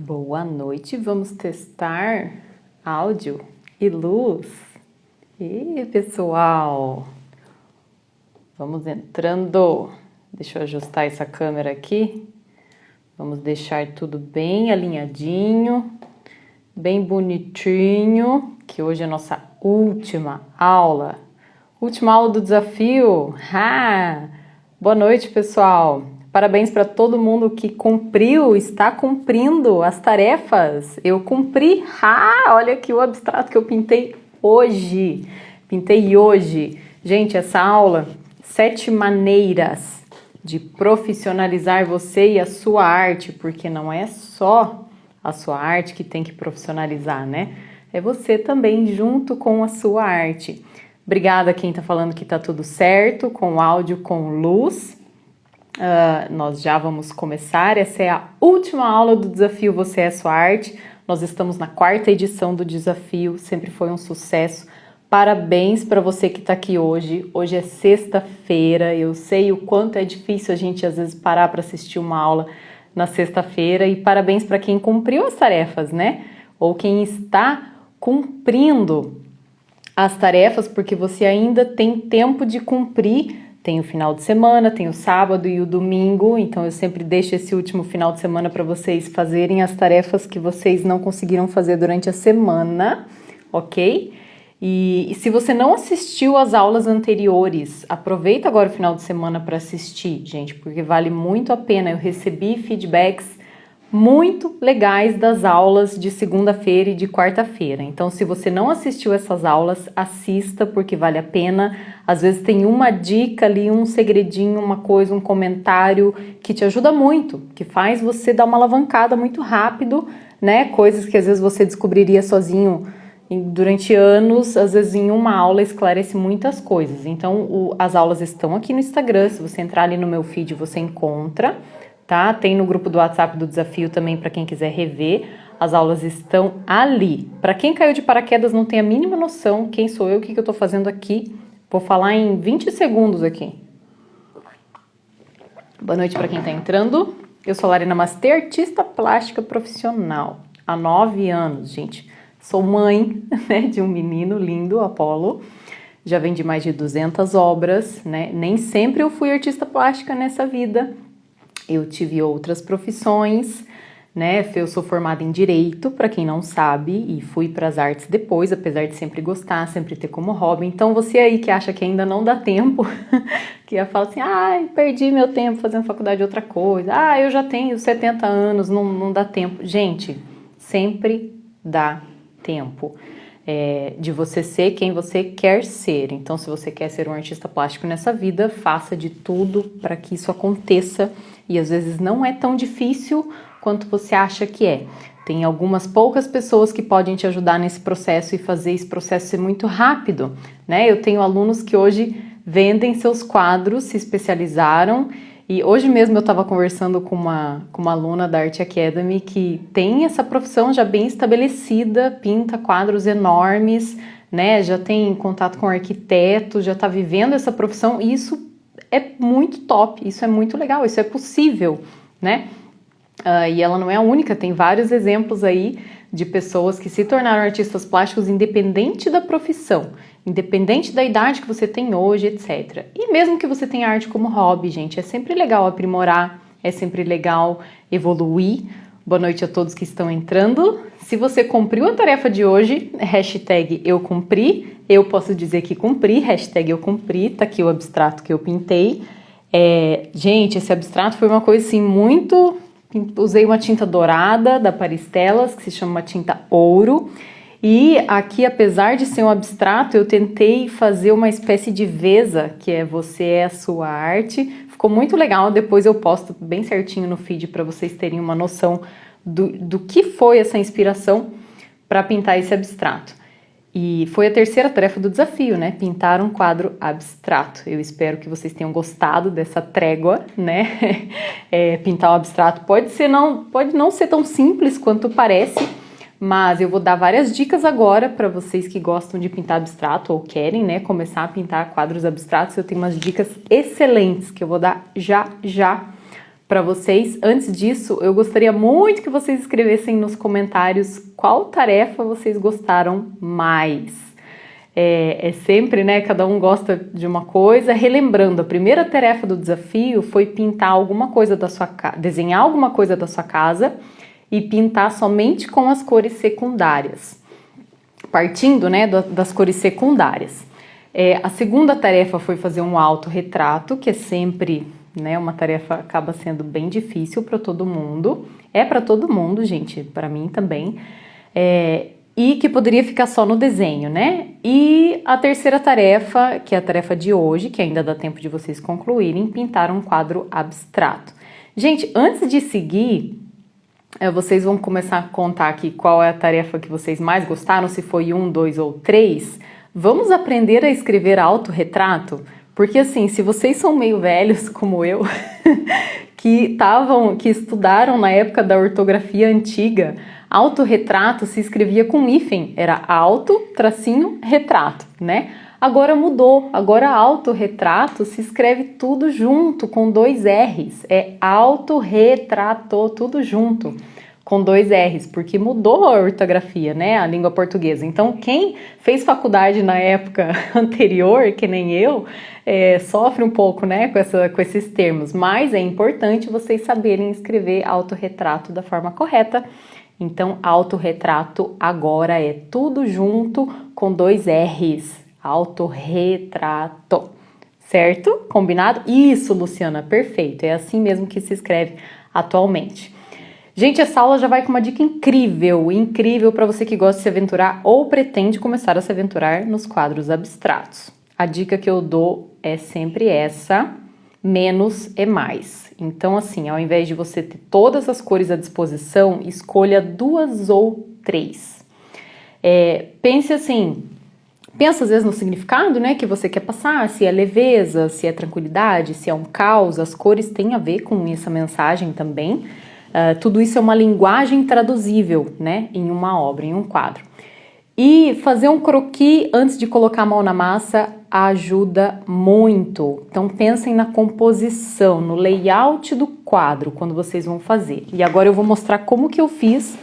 Boa noite, vamos testar áudio e luz. E pessoal, vamos entrando. Deixa eu ajustar essa câmera aqui. Vamos deixar tudo bem alinhadinho, bem bonitinho, que hoje é a nossa última aula do desafio. Boa noite, pessoal. Parabéns para todo mundo que está cumprindo as tarefas. Eu cumpri. Olha aqui o abstrato que eu pintei hoje. Gente, essa aula, 7 maneiras de profissionalizar você e a sua arte, porque não é só a sua arte que tem que profissionalizar, né? É você também junto com a sua arte. Obrigada a quem está falando que está tudo certo, com áudio, com luz. Nós já vamos começar. Essa é a última aula do desafio Você é Sua Arte. Nós estamos na 4ª edição do desafio, sempre foi um sucesso. Parabéns para você que está aqui hoje. Hoje é sexta-feira, eu sei o quanto é difícil a gente às vezes parar para assistir uma aula na sexta-feira, e parabéns para quem cumpriu as tarefas, né? Ou quem está cumprindo as tarefas, porque você ainda tem tempo de cumprir. Tem o final de semana, tem o sábado e o domingo, então eu sempre deixo esse último final de semana para vocês fazerem as tarefas que vocês não conseguiram fazer durante a semana, ok? E se você não assistiu às aulas anteriores, aproveita agora o final de semana para assistir, gente, porque vale muito a pena. Eu recebi feedbacks muito legais das aulas de segunda-feira e de quarta-feira. Então, se você não assistiu essas aulas, assista, porque vale a pena. Às vezes tem uma dica ali, um segredinho, uma coisa, um comentário que te ajuda muito, que faz você dar uma alavancada muito rápido, né? Coisas que às vezes você descobriria sozinho durante anos, às vezes em uma aula esclarece muitas coisas. Então, as aulas estão aqui no Instagram. Se você entrar ali no meu feed, você encontra. Tá? Tem no grupo do WhatsApp do desafio também para quem quiser rever. As aulas estão ali. Para quem caiu de paraquedas, não tem a mínima noção quem sou eu, o que eu estou fazendo aqui. Vou falar em 20 segundos aqui. Boa noite para quem está entrando. Eu sou a Larina Mastê, artista plástica profissional. Há 9 anos, gente. Sou mãe, né, de um menino lindo, Apolo. Já vendi mais de 200 obras, né? Nem sempre eu fui artista plástica nessa vida. Eu tive outras profissões, né? Eu sou formada em Direito, para quem não sabe, e fui para as artes depois, apesar de sempre gostar, sempre ter como hobby. Então, você aí que acha que ainda não dá tempo, que fala assim, perdi meu tempo fazendo faculdade de outra coisa, eu já tenho 70 anos, não dá tempo. Gente, sempre dá tempo de você ser quem você quer ser. Então, se você quer ser um artista plástico nessa vida, faça de tudo para que isso aconteça. E às vezes não é tão difícil quanto você acha que é. Tem algumas poucas pessoas que podem te ajudar nesse processo e fazer esse processo ser muito rápido, né? Eu tenho alunos que hoje vendem seus quadros, se especializaram, e hoje mesmo eu estava conversando com uma aluna da Art Academy que tem essa profissão já bem estabelecida, pinta quadros enormes, né? Já tem contato com arquiteto, já está vivendo essa profissão, e isso é muito top, isso é muito legal, isso é possível, né? E ela não é a única, tem vários exemplos aí de pessoas que se tornaram artistas plásticos independente da profissão, independente da idade que você tem hoje, etc. E mesmo que você tenha arte como hobby, gente, é sempre legal aprimorar, é sempre legal evoluir. Boa noite a todos que estão entrando. Se você cumpriu a tarefa de hoje, hashtag eu cumpri, eu posso dizer que cumpri, hashtag eu cumpri, tá aqui o abstrato que eu pintei. Gente, esse abstrato foi uma coisa assim muito... Usei uma tinta dourada da Paristelas, que se chama uma tinta ouro. E aqui, apesar de ser um abstrato, eu tentei fazer uma espécie de veza, que é Você é a Sua Arte. Ficou muito legal, depois eu posto bem certinho no feed para vocês terem uma noção do que foi essa inspiração para pintar esse abstrato. E foi a 3ª tarefa do desafio, né? Pintar um quadro abstrato. Eu espero que vocês tenham gostado dessa trégua, né? Pintar um abstrato pode não ser tão simples quanto parece, mas eu vou dar várias dicas agora para vocês que gostam de pintar abstrato ou querem, né, começar a pintar quadros abstratos. Eu tenho umas dicas excelentes que eu vou dar já para vocês. Antes disso, eu gostaria muito que vocês escrevessem nos comentários qual tarefa vocês gostaram mais. É sempre, né, cada um gosta de uma coisa. Relembrando, a primeira tarefa do desafio foi pintar alguma coisa da sua casa, desenhar alguma coisa da sua casa e pintar somente com as cores secundárias, partindo, né, das cores secundárias. A segunda tarefa foi fazer um autorretrato, que é sempre, né, uma tarefa acaba sendo bem difícil para todo mundo. É para todo mundo, gente, para mim também. E que poderia ficar só no desenho, né? E a terceira tarefa, que é a tarefa de hoje, que ainda dá tempo de vocês concluírem, pintar um quadro abstrato. Gente, antes de seguir, vocês vão começar a contar aqui qual é a tarefa que vocês mais gostaram, se foi 1, 2 ou 3. Vamos aprender a escrever autorretrato? Porque assim, se vocês são meio velhos como eu, que estudaram na época da ortografia antiga, autorretrato se escrevia com hífen, era auto-retrato, né? Agora mudou, agora autorretrato se escreve tudo junto, com 2 R's, é autorretrato, tudo junto, com 2 R's, porque mudou a ortografia, né, a língua portuguesa. Então, quem fez faculdade na época anterior, que nem eu, sofre um pouco, né, com esses termos, mas é importante vocês saberem escrever autorretrato da forma correta. Então, autorretrato agora é tudo junto com 2 R's. Autorretrato. Certo? Combinado? Isso, Luciana, perfeito. É assim mesmo que se escreve atualmente. Gente, essa aula já vai com uma dica incrível, incrível para você que gosta de se aventurar ou pretende começar a se aventurar nos quadros abstratos. A dica que eu dou é sempre essa: menos é mais. Então, assim, ao invés de você ter todas as cores à disposição, escolha 2 ou 3. Pense assim, pensa às vezes no significado, né, que você quer passar, se é leveza, se é tranquilidade, se é um caos. As cores têm a ver com essa mensagem também. Tudo isso é uma linguagem traduzível, né, em uma obra, em um quadro. E fazer um croquis antes de colocar a mão na massa ajuda muito. Então pensem na composição, no layout do quadro quando vocês vão fazer. E agora eu vou mostrar como que eu fiz,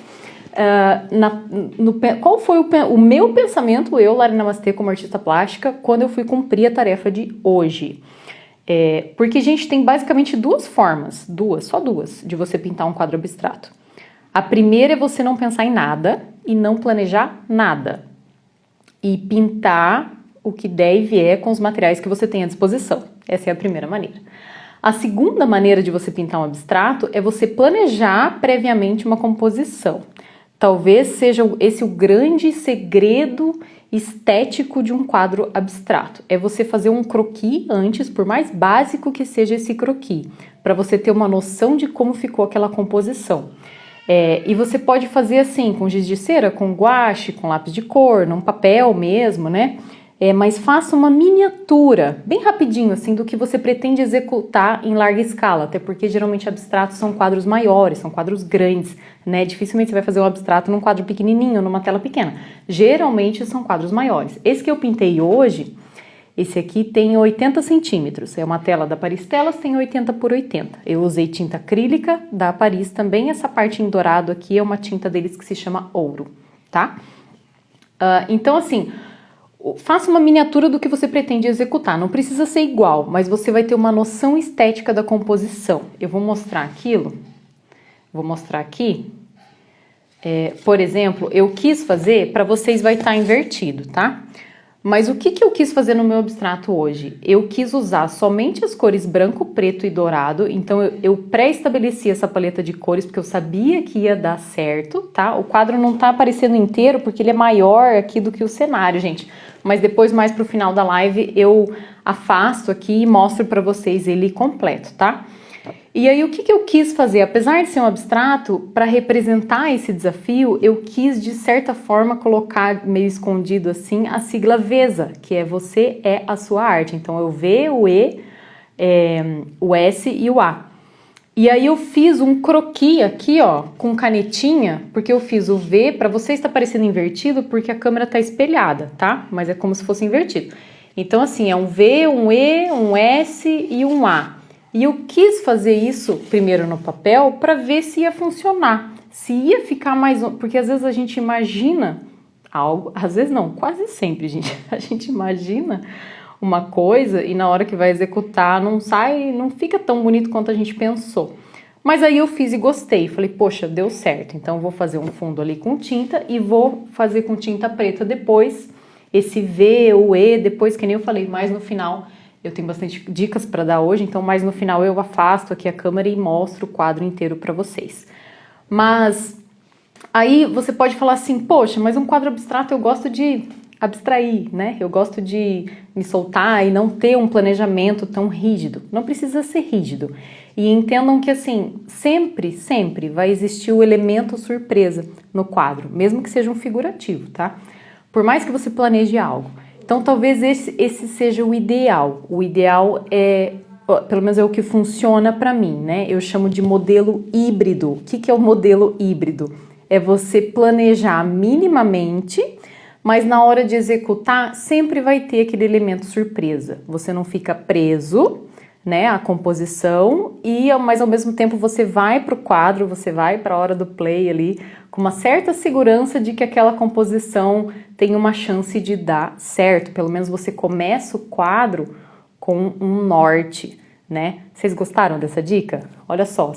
qual foi o meu pensamento, eu, Lari Namastê, como artista plástica, quando eu fui cumprir a tarefa de hoje. Porque a gente tem basicamente 2 formas, só duas, de você pintar um quadro abstrato. A primeira é você não pensar em nada e não planejar nada. E pintar o que der e vier com os materiais que você tem à disposição. Essa é a primeira maneira. A segunda maneira de você pintar um abstrato é você planejar previamente uma composição. Talvez seja esse o grande segredo estético de um quadro abstrato. É você fazer um croquis antes, por mais básico que seja esse croquis, para você ter uma noção de como ficou aquela composição. E você pode fazer assim, com giz de cera, com guache, com lápis de cor, num papel mesmo, né? Mas faça uma miniatura, bem rapidinho, assim, do que você pretende executar em larga escala, até porque geralmente abstratos são quadros maiores, são quadros grandes, né? Dificilmente você vai fazer um abstrato num quadro pequenininho, numa tela pequena. Geralmente são quadros maiores. Esse que eu pintei hoje, esse aqui tem 80 centímetros, é uma tela da Paris Telas, tem 80 por 80. Eu usei tinta acrílica da Paris também, essa parte em dourado aqui é uma tinta deles que se chama ouro, tá? Então, assim, faça uma miniatura do que você pretende executar, não precisa ser igual, mas você vai ter uma noção estética da composição. Eu vou mostrar vou mostrar aqui. Por exemplo, eu quis fazer, para vocês vai estar invertido, tá? Mas o que eu quis fazer no meu abstrato hoje? Eu quis usar somente as cores branco, preto e dourado, então eu pré-estabeleci essa paleta de cores porque eu sabia que ia dar certo, tá? O quadro não tá aparecendo inteiro porque ele é maior aqui do que o cenário, gente. Mas depois, mais pro final da live, eu afasto aqui e mostro pra vocês ele completo, tá? E aí, o que eu quis fazer? Apesar de ser um abstrato, para representar esse desafio, eu quis, de certa forma, colocar meio escondido assim a sigla VESA, que é Você é a Sua Arte. Então, é o V, o E, o S e o A. E aí, eu fiz um croquis aqui, ó, com canetinha, porque eu fiz o V, para você está parecendo invertido, porque a câmera tá espelhada, tá? Mas é como se fosse invertido. Então, assim, é um V, um E, um S e um A. E eu quis fazer isso primeiro no papel para ver se ia funcionar, se ia ficar mais... Porque às vezes a gente imagina algo, às vezes não, quase sempre, gente. A gente imagina uma coisa e na hora que vai executar não sai, não fica tão bonito quanto a gente pensou. Mas aí eu fiz e gostei, falei, poxa, deu certo, então eu vou fazer um fundo ali com tinta e vou fazer com tinta preta depois, esse V ou E, depois que nem eu falei, mais no final, eu tenho bastante dicas para dar hoje, então mais no final eu afasto aqui a câmera e mostro o quadro inteiro para vocês. Mas aí você pode falar assim, poxa, mas um quadro abstrato eu gosto de abstrair, né? Eu gosto de me soltar e não ter um planejamento tão rígido. Não precisa ser rígido. E entendam que assim, sempre vai existir o elemento surpresa no quadro, mesmo que seja um figurativo, tá? Por mais que você planeje algo. Então talvez esse seja o ideal. O ideal é, pelo menos é o que funciona para mim, né? Eu chamo de modelo híbrido. O que é o modelo híbrido? É você planejar minimamente, mas na hora de executar sempre vai ter aquele elemento surpresa. Você não fica preso, né, à composição, mas ao mesmo tempo você vai para o quadro, você vai para a hora do play ali, com uma certa segurança de que aquela composição tem uma chance de dar certo. Pelo menos você começa o quadro com um norte, né? Vocês gostaram dessa dica? Olha só,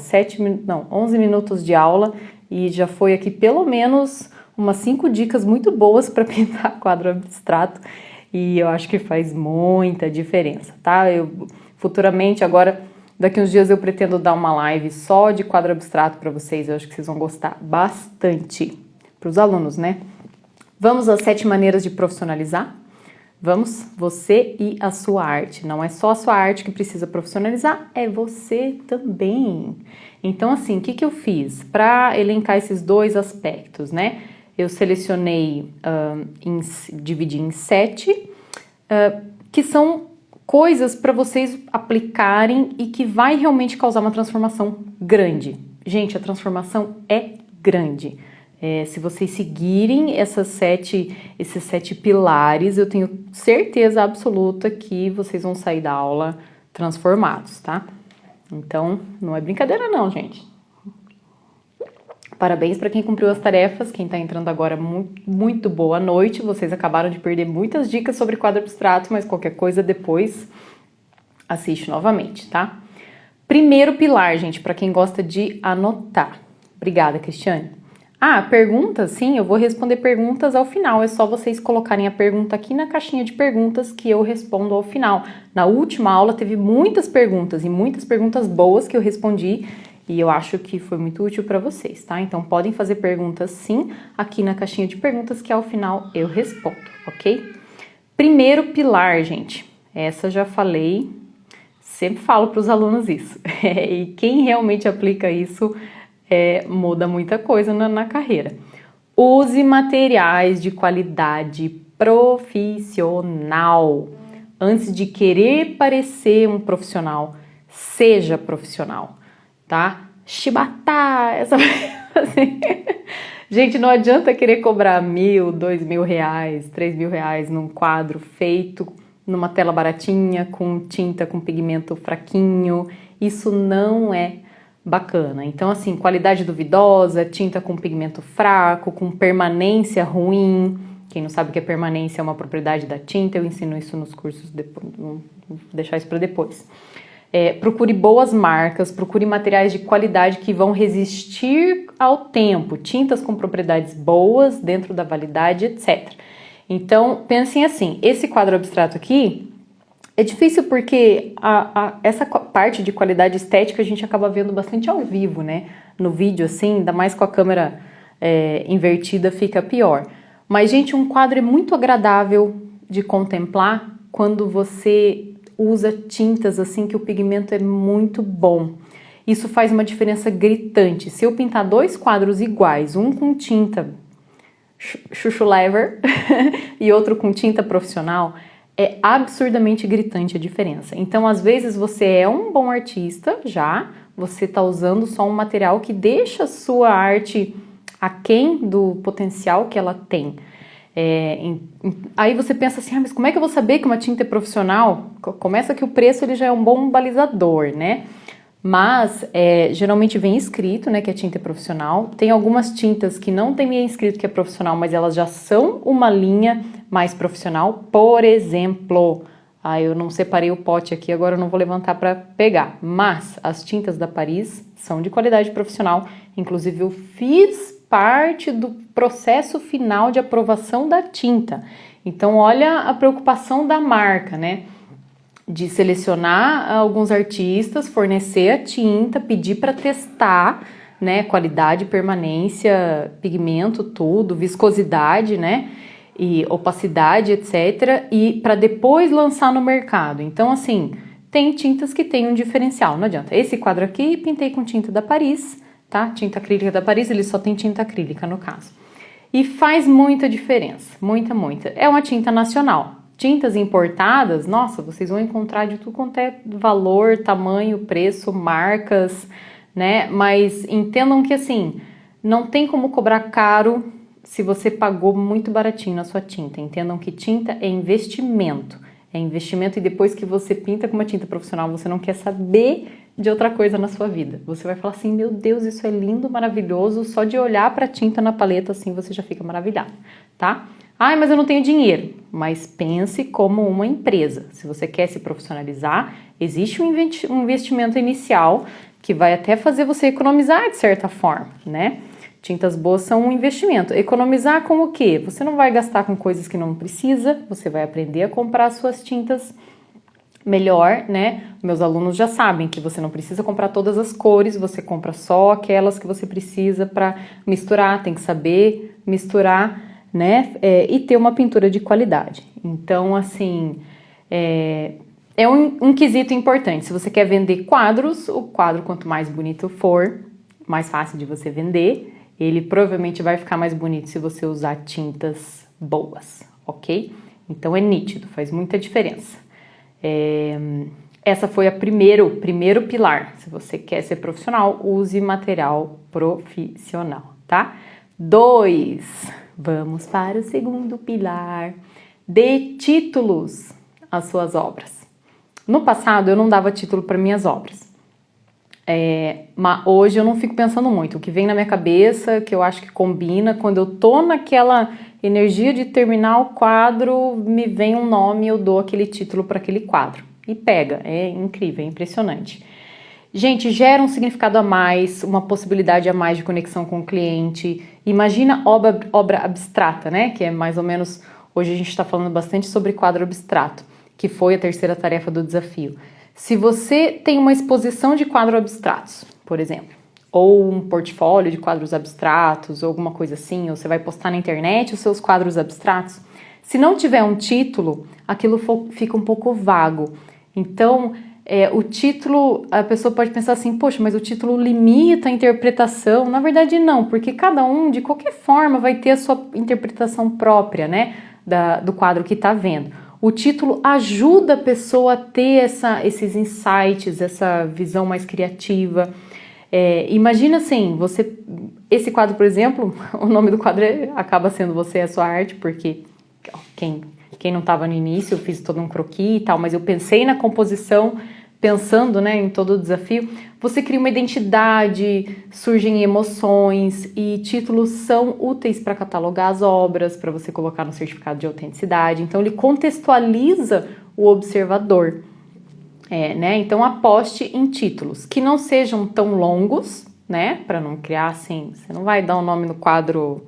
11 minutos de aula e já foi aqui pelo menos umas 5 dicas muito boas para pintar quadro abstrato e eu acho que faz muita diferença, tá? Futuramente, agora, daqui uns dias eu pretendo dar uma live só de quadro abstrato para vocês, eu acho que vocês vão gostar bastante, para os alunos, né? Vamos às 7 maneiras de profissionalizar? Vamos, você e a sua arte. Não é só a sua arte que precisa profissionalizar, é você também. Então, assim, o que eu fiz? Para elencar esses 2 aspectos, né? Eu selecionei, dividi em 7, que são coisas para vocês aplicarem e que vai realmente causar uma transformação grande. Gente, a transformação é grande. Se vocês seguirem esses 7 pilares, eu tenho certeza absoluta que vocês vão sair da aula transformados, tá? Então, não é brincadeira não, gente. Parabéns para quem cumpriu as tarefas, quem está entrando agora, muito boa noite. Vocês acabaram de perder muitas dicas sobre quadro abstrato, mas qualquer coisa depois assiste novamente, tá? Primeiro pilar, gente, para quem gosta de anotar. Obrigada, Cristiane. Perguntas? Sim, eu vou responder perguntas ao final. É só vocês colocarem a pergunta aqui na caixinha de perguntas que eu respondo ao final. Na última aula teve muitas perguntas e muitas perguntas boas que eu respondi e eu acho que foi muito útil para vocês, tá? Então podem fazer perguntas sim aqui na caixinha de perguntas que ao final eu respondo, ok? Primeiro pilar, gente. Essa já falei, sempre falo para os alunos isso. E quem realmente aplica isso muda muita coisa na carreira. Use materiais de qualidade profissional. Antes de querer parecer um profissional, seja profissional, tá? Chibata, assim. Gente, não adianta querer cobrar R$1.000, R$2.000, R$3.000 num quadro feito numa tela baratinha, com tinta, com pigmento fraquinho. Isso não é bacana. Então, assim, qualidade duvidosa, tinta com pigmento fraco, com permanência ruim. Quem não sabe o que é permanência, é uma propriedade da tinta, eu ensino isso nos cursos, depois, vou deixar isso para depois. Procure boas marcas, procure materiais de qualidade que vão resistir ao tempo, tintas com propriedades boas, dentro da validade, etc. Então, pensem assim, esse quadro abstrato aqui é difícil porque essa parte de qualidade estética a gente acaba vendo bastante ao vivo, né? No vídeo, assim, ainda mais com a câmera invertida, fica pior. Mas, gente, um quadro é muito agradável de contemplar quando você usa tintas assim que o pigmento é muito bom. Isso faz uma diferença gritante. Se eu pintar 2 quadros iguais, um com tinta chuchu lever e outro com tinta profissional, é absurdamente gritante a diferença. Então, às vezes, você é um bom artista já, você está usando só um material que deixa a sua arte aquém do potencial que ela tem. Aí você pensa assim, mas como é que eu vou saber que uma tinta é profissional? Começa que o preço ele já é um bom balizador, né? Mas geralmente vem escrito, né, que a tinta é profissional. Tem algumas tintas que não tem escrito que é profissional, mas elas já são uma linha mais profissional. Por exemplo, eu não separei o pote aqui, agora eu não vou levantar para pegar. Mas as tintas da Paris são de qualidade profissional. Inclusive eu fiz parte do processo final de aprovação da tinta. Então olha a preocupação da marca, né? De selecionar alguns artistas, fornecer a tinta, pedir para testar, né, qualidade, permanência, pigmento, tudo, viscosidade, né, e opacidade, etc, e para depois lançar no mercado. Então, assim, tem tintas que tem um diferencial, não adianta. Esse quadro aqui pintei com tinta da Paris, tá? Tinta acrílica da Paris, ele só tem tinta acrílica no caso. E faz muita diferença, muita. É uma tinta nacional. Tintas importadas, nossa, vocês vão encontrar de tudo quanto é valor, tamanho, preço, marcas, né? Mas entendam que assim, não tem como cobrar caro se você pagou muito baratinho na sua tinta. Entendam que tinta é investimento. É investimento e depois que você pinta com uma tinta profissional, você não quer saber de outra coisa na sua vida. Você vai falar assim, meu Deus, isso é lindo, maravilhoso, só de olhar para a tinta na paleta assim você já fica maravilhado, tá? Mas eu não tenho dinheiro. Mas pense como uma empresa. Se você quer se profissionalizar, existe um investimento inicial que vai até fazer você economizar de certa forma, né? Tintas boas são um investimento. Economizar com o quê? Você não vai gastar com coisas que não precisa, você vai aprender a comprar suas tintas melhor, né? Meus alunos já sabem que você não precisa comprar todas as cores, você compra só aquelas que você precisa para misturar, tem que saber misturar, né? E ter uma pintura de qualidade. Então, assim, é um quesito importante. Se você quer vender quadros, o quadro quanto mais bonito for, mais fácil de você vender. Ele provavelmente vai ficar mais bonito se você usar tintas boas, ok? Então é nítido, faz muita diferença. Essa foi o primeiro pilar. Se você quer ser profissional, use material profissional, tá? 2, vamos para o segundo pilar. Dê títulos às suas obras. No passado eu não dava título para minhas obras. Mas hoje eu não fico pensando muito. O que vem na minha cabeça, que eu acho que combina, quando eu tô naquela energia de terminar o quadro, me vem um nome, eu dou aquele título para aquele quadro. E pega, é incrível, é impressionante. Gente, gera um significado a mais, uma possibilidade a mais de conexão com o cliente. Imagina obra abstrata, né? Que é mais ou menos, hoje a gente está falando bastante sobre quadro abstrato, que foi a terceira tarefa do desafio. Se você tem uma exposição de quadros abstratos, por exemplo, ou um portfólio de quadros abstratos, ou alguma coisa assim, ou você vai postar na internet os seus quadros abstratos, se não tiver um título, aquilo fica um pouco vago. Então, o título, a pessoa pode pensar assim, poxa, mas o título limita a interpretação. Na verdade, não, porque cada um, de qualquer forma, vai ter a sua interpretação própria, né, do quadro que está vendo. O título ajuda a pessoa a ter esses insights, essa visão mais criativa. Imagina assim, esse quadro, por exemplo, o nome do quadro acaba sendo Você é a Sua Arte, porque quem não estava no início, eu fiz todo um croquis e tal, mas eu pensei na composição, pensando, né, em todo o desafio. Você cria uma identidade, surgem emoções e títulos são úteis para catalogar as obras, para você colocar no certificado de autenticidade. Então ele contextualiza o observador, né? Então aposte em títulos que não sejam tão longos, né? Para não criar assim, você não vai dar um nome no quadro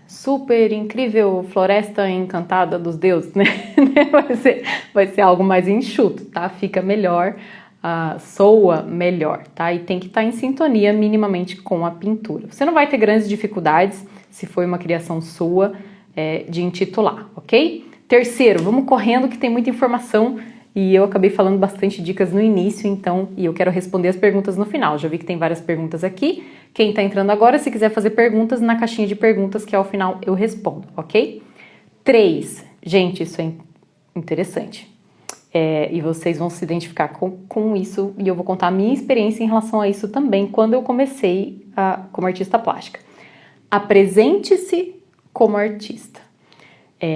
super incrível Floresta Encantada dos Deuses, né? vai ser algo mais enxuto, tá? Fica melhor, soa melhor, tá? E tem que estar em sintonia minimamente com a pintura. Você não vai ter grandes dificuldades, se foi uma criação sua, de intitular, ok? Terceiro, vamos correndo que tem muita informação e eu acabei falando bastante dicas no início, então, e eu quero responder as perguntas no final. Já vi que tem várias perguntas aqui. Quem tá entrando agora, se quiser fazer perguntas, na caixinha de perguntas, que ao final eu respondo, ok? 3. Gente, isso é interessante. E vocês vão se identificar com isso, e eu vou contar a minha experiência em relação a isso também, quando eu comecei como artista plástica. Apresente-se como artista.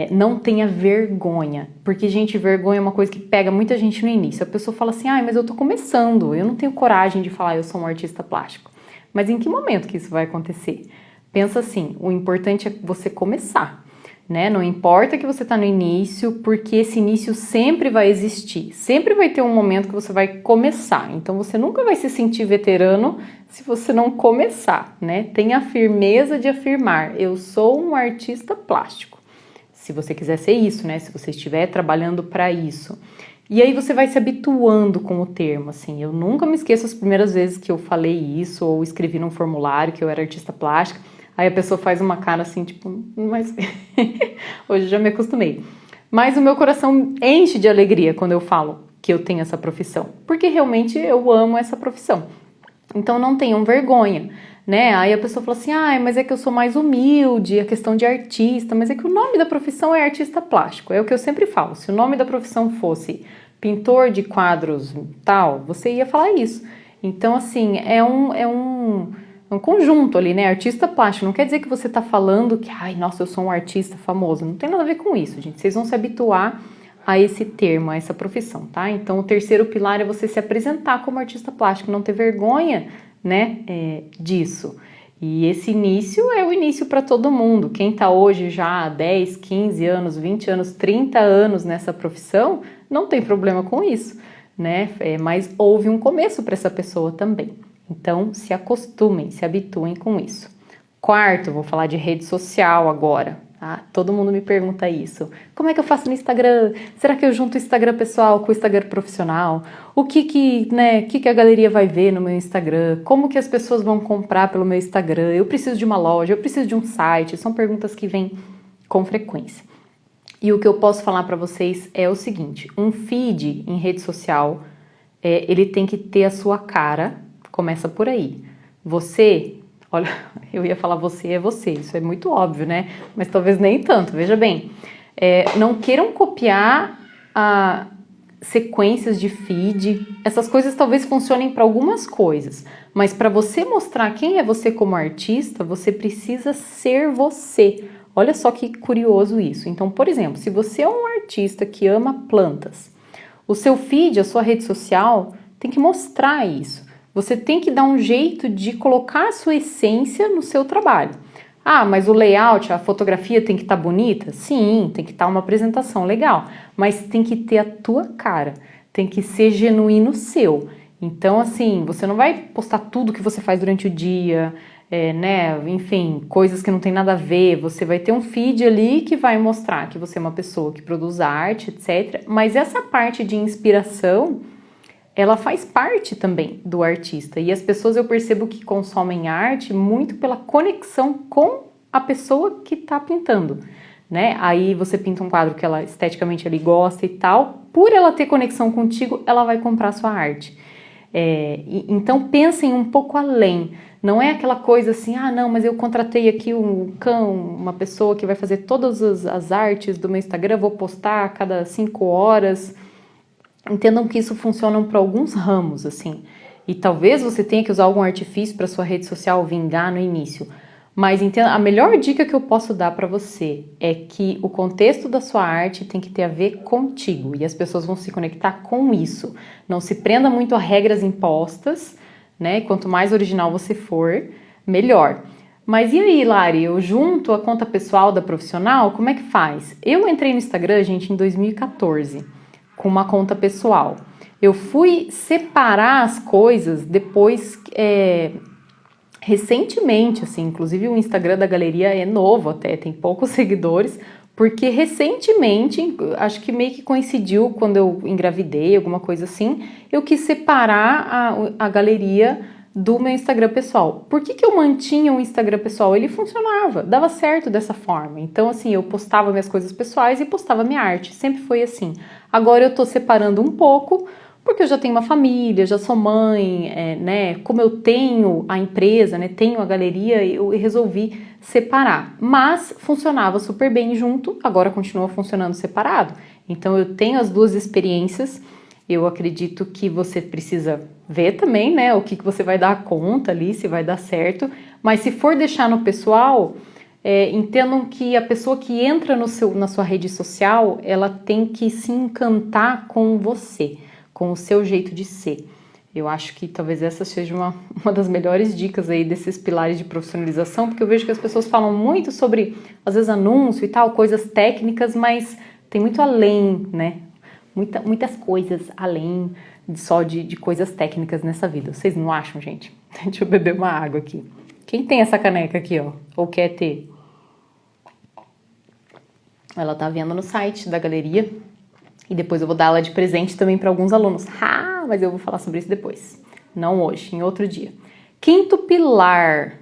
Não tenha vergonha, porque, gente, vergonha é uma coisa que pega muita gente no início. A pessoa fala assim, mas eu tô começando, eu não tenho coragem de falar eu sou um artista plástico. Mas em que momento que isso vai acontecer? Pensa assim, o importante é você começar, né? Não importa que você tá no início, porque esse início sempre vai existir. Sempre vai ter um momento que você vai começar. Então, você nunca vai se sentir veterano se você não começar, né? Tenha a firmeza de afirmar, eu sou um artista plástico. Se você quiser ser isso, né? Se você estiver trabalhando para isso. E aí você vai se habituando com o termo, assim. Eu nunca me esqueço as primeiras vezes que eu falei isso ou escrevi num formulário que eu era artista plástica. Aí a pessoa faz uma cara assim, tipo, mas hoje eu já me acostumei. Mas o meu coração enche de alegria quando eu falo que eu tenho essa profissão, porque realmente eu amo essa profissão. Então não tenham vergonha, né? Aí a pessoa fala assim, mas é que eu sou mais humilde, a questão de artista, mas é que o nome da profissão é artista plástico, é o que eu sempre falo. Se o nome da profissão fosse pintor de quadros tal, você ia falar isso. Então, assim, é um conjunto ali, né? Artista plástico, não quer dizer que você tá falando que, nossa, eu sou um artista famoso. Não tem nada a ver com isso, gente. Vocês vão se habituar a esse termo, a essa profissão, tá? Então, o terceiro pilar é você se apresentar como artista plástico, não ter vergonha, né, disso. E esse início é o início para todo mundo. Quem tá hoje já há 10, 15 anos, 20 anos, 30 anos nessa profissão, não tem problema com isso, né? Mas houve um começo para essa pessoa também. Então, se acostumem, se habituem com isso. Quarto, vou falar de rede social agora. Todo mundo me pergunta isso. Como é que eu faço no Instagram? Será que eu junto o Instagram pessoal com o Instagram profissional? O que a galeria vai ver no meu Instagram? Como que as pessoas vão comprar pelo meu Instagram? Eu preciso de uma loja, eu preciso de um site? São perguntas que vêm com frequência. E o que eu posso falar para vocês é o seguinte, um feed em rede social, ele tem que ter a sua cara, começa por aí. Você... Olha, eu ia falar você é você, isso é muito óbvio, né? Mas talvez nem tanto, veja bem. Não queiram copiar sequências de feed, essas coisas talvez funcionem para algumas coisas, mas para você mostrar quem é você como artista, você precisa ser você. Olha só que curioso isso. Então, por exemplo, se você é um artista que ama plantas, o seu feed, a sua rede social, tem que mostrar isso. Você tem que dar um jeito de colocar a sua essência no seu trabalho. Mas o layout, a fotografia tem que estar bonita? Sim, tem que estar uma apresentação legal, mas tem que ter a tua cara, tem que ser genuíno seu. Então, assim, você não vai postar tudo que você faz durante o dia, né? Enfim, coisas que não tem nada a ver. Você vai ter um feed ali que vai mostrar que você é uma pessoa que produz arte, etc. Mas essa parte de inspiração, ela faz parte também do artista. E as pessoas, eu percebo que consomem arte muito pela conexão com a pessoa que está pintando, né? Aí você pinta um quadro que ela esteticamente ali gosta e tal, por ela ter conexão contigo, ela vai comprar a sua arte. Então pensem um pouco além. Não é aquela coisa assim, não, mas eu contratei aqui uma pessoa que vai fazer todas as artes do meu Instagram, vou postar a cada 5 horas... Entendam que isso funciona para alguns ramos, assim. E talvez você tenha que usar algum artifício para sua rede social vingar no início. Mas entenda, a melhor dica que eu posso dar para você é que o contexto da sua arte tem que ter a ver contigo. E as pessoas vão se conectar com isso. Não se prenda muito a regras impostas, né? Quanto mais original você for, melhor. Mas e aí, Lari, eu junto a conta pessoal da profissional, como é que faz? Eu entrei no Instagram, gente, em 2014. Com uma conta pessoal. Eu fui separar as coisas depois, recentemente, assim, inclusive o Instagram da galeria é novo até, tem poucos seguidores, porque recentemente, acho que meio que coincidiu quando eu engravidei, alguma coisa assim, eu quis separar a galeria do meu Instagram pessoal. Por que eu mantinha o Instagram pessoal? Ele funcionava, dava certo dessa forma. Então, assim, eu postava minhas coisas pessoais e postava minha arte, sempre foi assim. Agora eu tô separando um pouco, porque eu já tenho uma família, já sou mãe, né? Como eu tenho a empresa, né? Tenho a galeria, eu resolvi separar. Mas funcionava super bem junto, agora continua funcionando separado. Então eu tenho as duas experiências. Eu acredito que você precisa ver também, né? O que você vai dar conta ali, se vai dar certo. Mas se for deixar no pessoal, entendam que a pessoa que entra na sua rede social, ela tem que se encantar com você, com o seu jeito de ser. Eu acho que talvez essa seja uma das melhores dicas aí desses pilares de profissionalização, porque eu vejo que as pessoas falam muito sobre, às vezes, anúncio e tal, coisas técnicas, mas tem muito além, né? Muitas coisas além só de coisas técnicas nessa vida. Vocês não acham, gente? Deixa eu beber uma água aqui. Quem tem essa caneca aqui, ó? Ou quer ter? Ela tá vendo no site da galeria. E depois eu vou dar ela de presente também para alguns alunos. Mas eu vou falar sobre isso depois. Não hoje, em outro dia. Quinto pilar.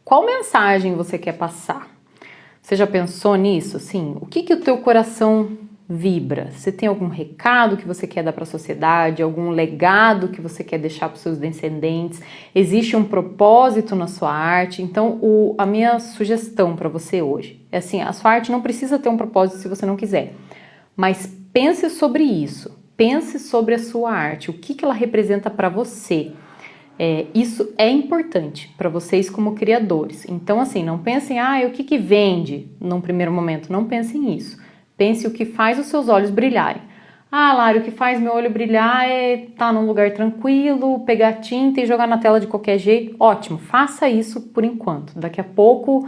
Qual mensagem você quer passar? Você já pensou nisso? Assim, o que o teu coração vibra? Você tem algum recado que você quer dar para a sociedade? Algum legado que você quer deixar para os seus descendentes? Existe um propósito na sua arte? Então, a minha sugestão para você hoje é assim, a sua arte não precisa ter um propósito se você não quiser, mas pense sobre isso. Pense sobre a sua arte, o que ela representa para você. Isso é importante para vocês como criadores. Então, assim, não pensem, o que vende num primeiro momento. Não pensem nisso. Pense o que faz os seus olhos brilharem. Lari, o que faz meu olho brilhar é estar num lugar tranquilo, pegar tinta e jogar na tela de qualquer jeito. Ótimo, faça isso por enquanto. Daqui a pouco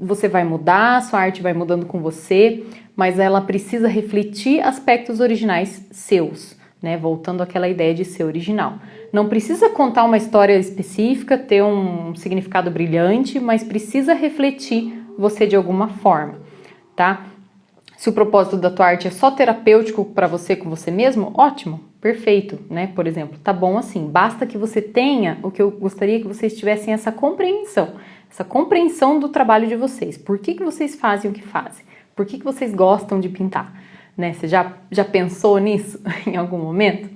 você vai mudar, sua arte vai mudando com você, mas ela precisa refletir aspectos originais seus, né? Voltando àquela ideia de ser original. Não precisa contar uma história específica, ter um significado brilhante, mas precisa refletir você de alguma forma, tá? Se o propósito da tua arte é só terapêutico para você com você mesmo, ótimo, perfeito, né? Por exemplo, tá bom assim, basta que você tenha o que eu gostaria que vocês tivessem essa compreensão do trabalho de vocês. Por que vocês fazem o que fazem? Por que vocês gostam de pintar? Né? Você já pensou nisso em algum momento?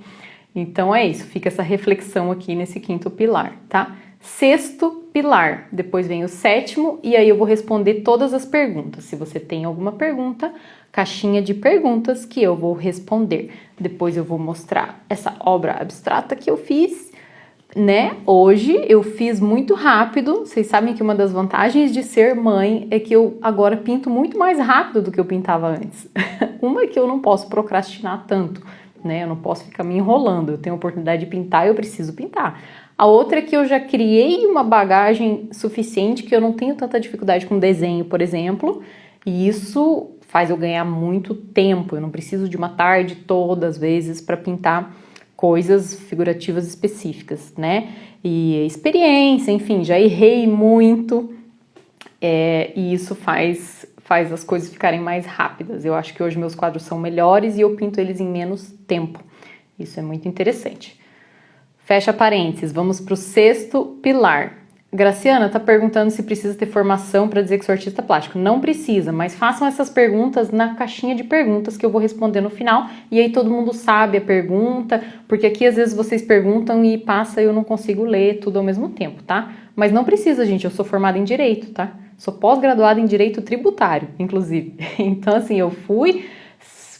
Então é isso, fica essa reflexão aqui nesse quinto pilar, tá? Sexto pilar, depois vem o sétimo e aí eu vou responder todas as perguntas. Se você tem alguma pergunta, caixinha de perguntas que eu vou responder. Depois eu vou mostrar essa obra abstrata que eu fiz, né? Hoje eu fiz muito rápido. Vocês sabem que uma das vantagens de ser mãe é que eu agora pinto muito mais rápido do que eu pintava antes. Uma é que eu não posso procrastinar tanto, né? Eu não posso ficar me enrolando. Eu tenho a oportunidade de pintar, eu preciso pintar. A outra é que eu já criei uma bagagem suficiente que eu não tenho tanta dificuldade com desenho, por exemplo, e isso faz eu ganhar muito tempo. Eu não preciso de uma tarde toda, às vezes, para pintar coisas figurativas específicas, né? E experiência, enfim, já errei muito, e isso faz as coisas ficarem mais rápidas. Eu acho que hoje meus quadros são melhores e eu pinto eles em menos tempo. Isso é muito interessante. Fecha parênteses, vamos para o sexto pilar. Graciana está perguntando se precisa ter formação para dizer que sou artista plástico. Não precisa, mas façam essas perguntas na caixinha de perguntas que eu vou responder no final. E aí todo mundo sabe a pergunta, porque aqui às vezes vocês perguntam e passa e eu não consigo ler tudo ao mesmo tempo, tá? Mas não precisa, gente, eu sou formada em Direito, tá? Sou pós-graduada em Direito Tributário, inclusive. Então, assim, eu fui,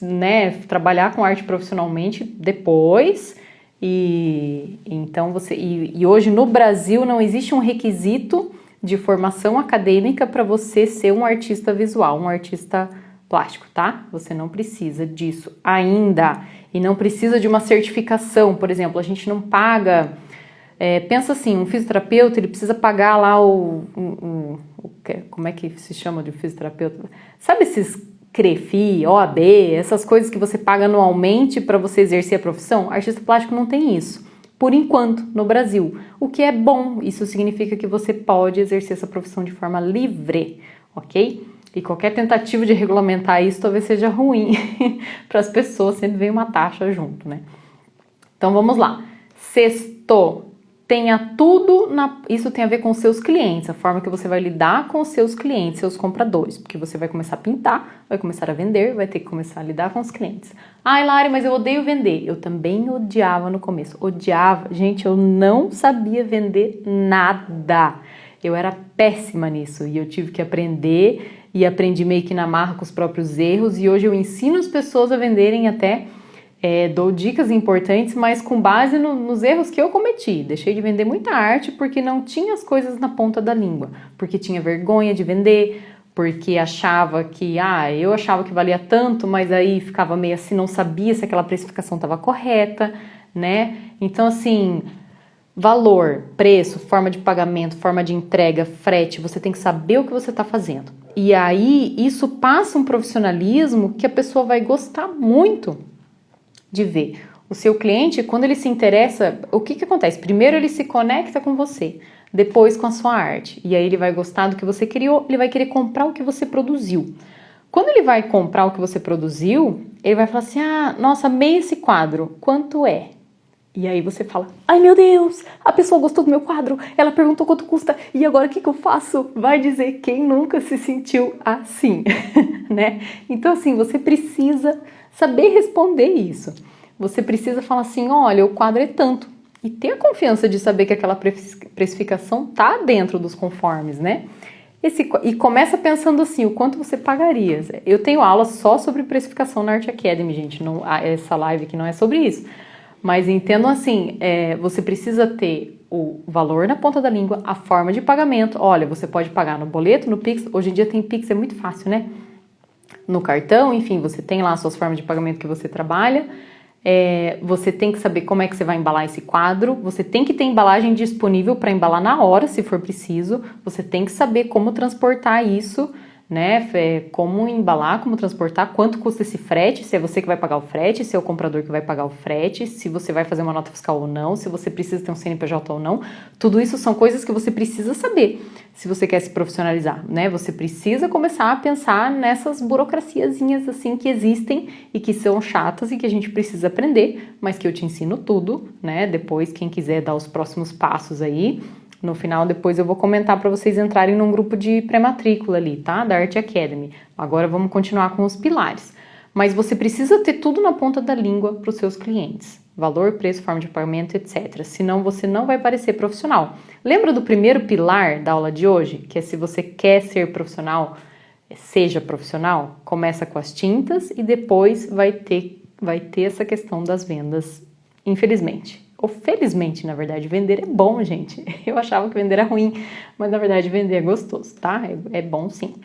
né, trabalhar com arte profissionalmente depois. Então e hoje no Brasil não existe um requisito de formação acadêmica para você ser um artista visual, um artista plástico, tá? Você não precisa disso ainda e não precisa de uma certificação, por exemplo, a gente não paga. Pensa assim, um fisioterapeuta ele precisa pagar lá como é que se chama de fisioterapeuta? Sabe esses CREFI, OAB, essas coisas que você paga anualmente para você exercer a profissão? Artista plástico não tem isso, por enquanto, no Brasil. O que é bom, isso significa que você pode exercer essa profissão de forma livre, ok? E qualquer tentativa de regulamentar isso talvez seja ruim para as pessoas, sempre vem uma taxa junto, né? Então vamos lá. Sexto, tenha tudo, isso tem a ver com os seus clientes, a forma que você vai lidar com os seus clientes, seus compradores, porque você vai começar a pintar, vai começar a vender, vai ter que começar a lidar com os clientes. Ai, Lari, mas eu odeio vender. Eu também odiava no começo, odiava. Gente, eu não sabia vender nada. Eu era péssima nisso e eu tive que aprender e aprendi meio que na marra com os próprios erros e hoje eu ensino as pessoas a venderem até Dou dicas importantes, mas com base nos erros que eu cometi. Deixei de vender muita arte porque não tinha as coisas na ponta da língua, porque tinha vergonha de vender, porque achava que, eu achava que valia tanto, mas aí ficava meio assim, não sabia se aquela precificação estava correta, né? Então, assim, valor, preço, forma de pagamento, forma de entrega, frete, você tem que saber o que você está fazendo. E aí, isso passa um profissionalismo que a pessoa vai gostar muito de ver. O seu cliente, quando ele se interessa, o que acontece? Primeiro ele se conecta com você, depois com a sua arte. E aí ele vai gostar do que você criou, ele vai querer comprar o que você produziu. Quando ele vai comprar o que você produziu, ele vai falar assim, nossa, amei esse quadro, quanto é? E aí você fala, ai meu Deus, a pessoa gostou do meu quadro, ela perguntou quanto custa, e agora o que eu faço? Vai dizer quem nunca se sentiu assim, né? Então assim, você precisa saber responder isso. Você precisa falar assim, olha, o quadro é tanto. E ter a confiança de saber que aquela precificação tá dentro dos conformes, né? E começa pensando assim, o quanto você pagaria. Eu tenho aula só sobre precificação na Art Academy, gente. Não, essa live aqui não é sobre isso. Mas entendam assim, você precisa ter o valor na ponta da língua, a forma de pagamento. Olha, você pode pagar no boleto, no Pix. Hoje em dia tem Pix, é muito fácil, né? No cartão, enfim, você tem lá as suas formas de pagamento que você trabalha. Você tem que saber como é que você vai embalar esse quadro. Você tem que ter embalagem disponível para embalar na hora, se for preciso. Você tem que saber como transportar isso, né? Como embalar, como transportar, quanto custa esse frete, se é você que vai pagar o frete, se é o comprador que vai pagar o frete, se você vai fazer uma nota fiscal ou não, se você precisa ter um CNPJ ou não. Tudo isso são coisas que você precisa saber se você quer se profissionalizar, né? Você precisa começar a pensar nessas burocraciazinhas assim que existem e que são chatas e que a gente precisa aprender, mas que eu te ensino tudo, né? Depois, quem quiser dar os próximos passos aí, no final, depois eu vou comentar para vocês entrarem num grupo de pré-matrícula ali, tá? Da Art Academy. Agora vamos continuar com os pilares. Mas você precisa ter tudo na ponta da língua para os seus clientes. Valor, preço, forma de pagamento, etc. Senão você não vai parecer profissional. Lembra do primeiro pilar da aula de hoje? Que é se você quer ser profissional, seja profissional? Começa com as tintas e depois vai ter essa questão das vendas, infelizmente. Ou felizmente, na verdade, vender é bom, gente. Eu achava que vender era ruim, mas na verdade vender é gostoso, tá? É bom sim.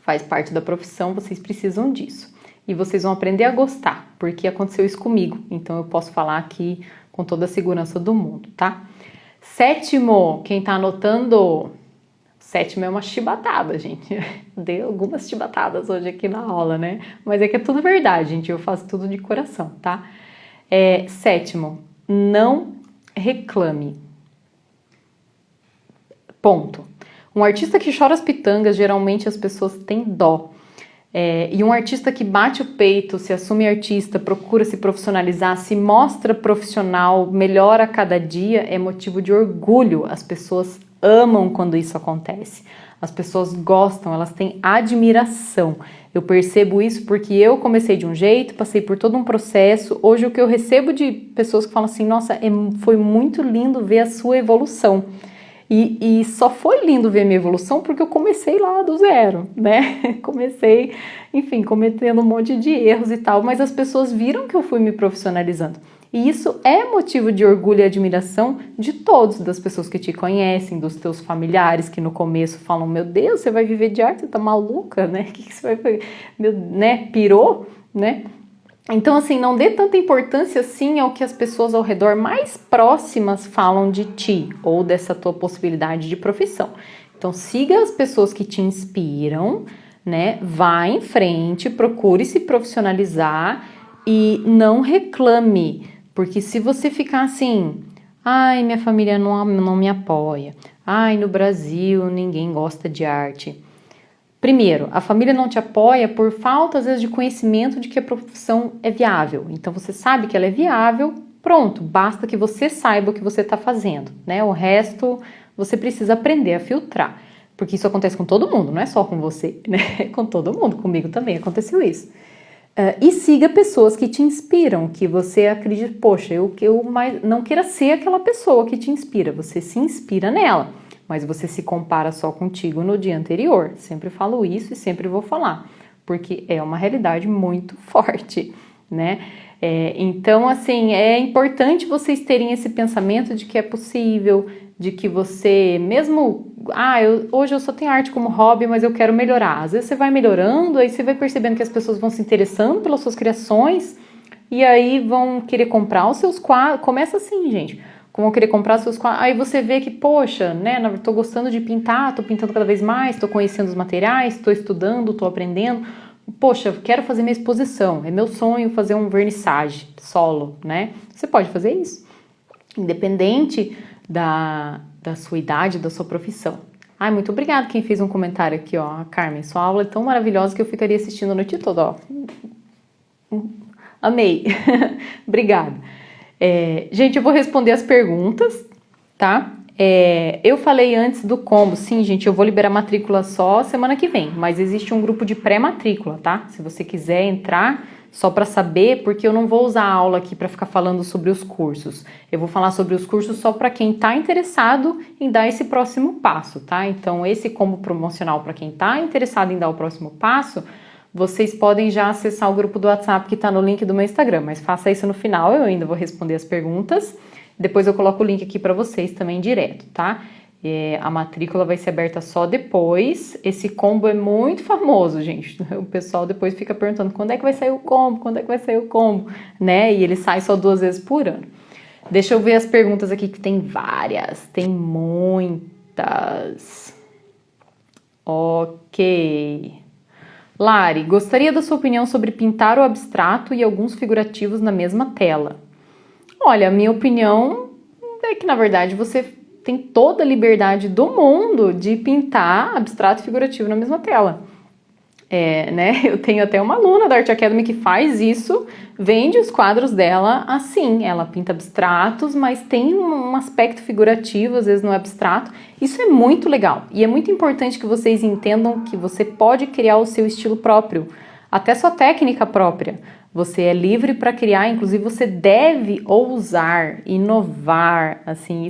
Faz parte da profissão, vocês precisam disso. E vocês vão aprender a gostar, porque aconteceu isso comigo. Então eu posso falar aqui com toda a segurança do mundo, tá? Sétimo, quem tá anotando? Sétimo é uma chibatada, gente. Dei algumas chibatadas hoje aqui na aula, né? Mas é que é tudo verdade, gente. Eu faço tudo de coração, tá? Sétimo, não reclame. Ponto. Um artista que chora as pitangas, geralmente as pessoas têm dó. E um artista que bate o peito, se assume artista, procura se profissionalizar, se mostra profissional, melhora a cada dia, é motivo de orgulho. As pessoas amam quando isso acontece. As pessoas gostam, elas têm admiração. Eu percebo isso porque eu comecei de um jeito, passei por todo um processo. Hoje o que eu recebo de pessoas que falam assim, nossa, foi muito lindo ver a sua evolução. E só foi lindo ver minha evolução porque eu comecei lá do zero, né? Comecei, enfim, cometendo um monte de erros e tal, mas as pessoas viram que eu fui me profissionalizando. E isso é motivo de orgulho e admiração de todos, das pessoas que te conhecem, dos teus familiares que no começo falam, meu Deus, você vai viver de arte, você tá maluca, né? O que você vai fazer? Né? Pirou, né? Então, assim, não dê tanta importância, assim, ao que as pessoas ao redor mais próximas falam de ti ou dessa tua possibilidade de profissão. Então, siga as pessoas que te inspiram, né? Vá em frente, procure se profissionalizar e não reclame. Porque se você ficar assim, ai, minha família não me apoia, ai, no Brasil ninguém gosta de arte. Primeiro, a família não te apoia por falta, às vezes, de conhecimento de que a profissão é viável. Então, você sabe que ela é viável, pronto, basta que você saiba o que você está fazendo, né? O resto, você precisa aprender a filtrar. Porque isso acontece com todo mundo, não é só com você, né? Com todo mundo, comigo também aconteceu isso. E siga pessoas que te inspiram, que você acredita, poxa, eu não queira ser aquela pessoa que te inspira, você se inspira nela, mas você se compara só contigo no dia anterior. Sempre falo isso e sempre vou falar, porque é uma realidade muito forte, né? Então, assim, é importante vocês terem esse pensamento de que é possível, de que você, mesmo, hoje eu só tenho arte como hobby, mas eu quero melhorar. Às vezes você vai melhorando, aí você vai percebendo que as pessoas vão se interessando pelas suas criações e aí vão querer comprar os seus quadros. Começa assim, gente. Vão querer comprar os seus quadros. Aí você vê que, poxa, né, tô gostando de pintar, tô pintando cada vez mais, tô conhecendo os materiais, tô estudando, tô aprendendo. Poxa, quero fazer minha exposição, é meu sonho fazer um vernissage solo, né? Você pode fazer isso, independente da sua idade, da sua profissão. Ai, muito obrigada quem fez um comentário aqui, ó, Carmen, sua aula é tão maravilhosa que eu ficaria assistindo a noite toda, ó. Amei. Obrigada. Gente, eu vou responder as perguntas, tá? Eu falei antes do combo, sim, gente, eu vou liberar matrícula só semana que vem, mas existe um grupo de pré-matrícula, tá? Se você quiser entrar, só para saber, porque eu não vou usar a aula aqui para ficar falando sobre os cursos. Eu vou falar sobre os cursos só para quem está interessado em dar esse próximo passo, tá? Então, esse combo promocional para quem está interessado em dar o próximo passo, vocês podem já acessar o grupo do WhatsApp que está no link do meu Instagram, mas faça isso no final, eu ainda vou responder as perguntas. Depois eu coloco o link aqui para vocês também direto, tá? A matrícula vai ser aberta só depois. Esse combo é muito famoso, gente. O pessoal depois fica perguntando quando é que vai sair o combo, quando é que vai sair o combo, né? E ele sai só 2 vezes por ano. Deixa eu ver as perguntas aqui, que tem várias, tem muitas. Ok. Lari, gostaria da sua opinião sobre pintar o abstrato e alguns figurativos na mesma tela. Olha, a minha opinião é que, na verdade, você tem toda a liberdade do mundo de pintar abstrato e figurativo na mesma tela. Né? Eu tenho até uma aluna da Art Academy que faz isso, vende os quadros dela assim. Ela pinta abstratos, mas tem um aspecto figurativo, às vezes no abstrato. Isso é muito legal. E é muito importante que vocês entendam que você pode criar o seu estilo próprio, até sua técnica própria. Você é livre para criar, inclusive você deve ousar, inovar, assim,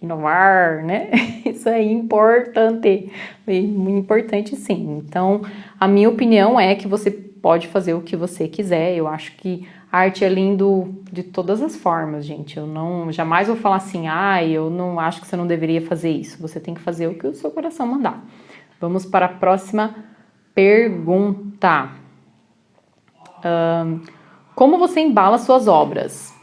inovar, né? Isso é importante, muito importante sim. Então, a minha opinião é que você pode fazer o que você quiser. Eu acho que a arte é lindo de todas as formas, gente. Eu jamais vou falar assim, eu não acho que você não deveria fazer isso. Você tem que fazer o que o seu coração mandar. Vamos para a próxima pergunta. Como você embala suas obras?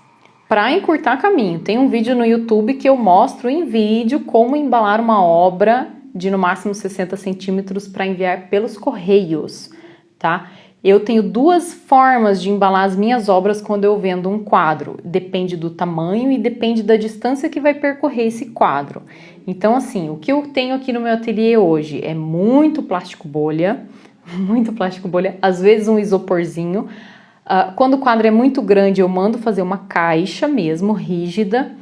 Para encurtar caminho, tem um vídeo no YouTube que eu mostro em vídeo como embalar uma obra de no máximo 60 centímetros para enviar pelos correios, tá? Eu tenho 2 formas de embalar as minhas obras quando eu vendo um quadro. Depende do tamanho e depende da distância que vai percorrer esse quadro. Então, assim, o que eu tenho aqui no meu ateliê hoje é muito plástico bolha, às vezes um isoporzinho. Quando o quadro é muito grande, eu mando fazer uma caixa mesmo, rígida,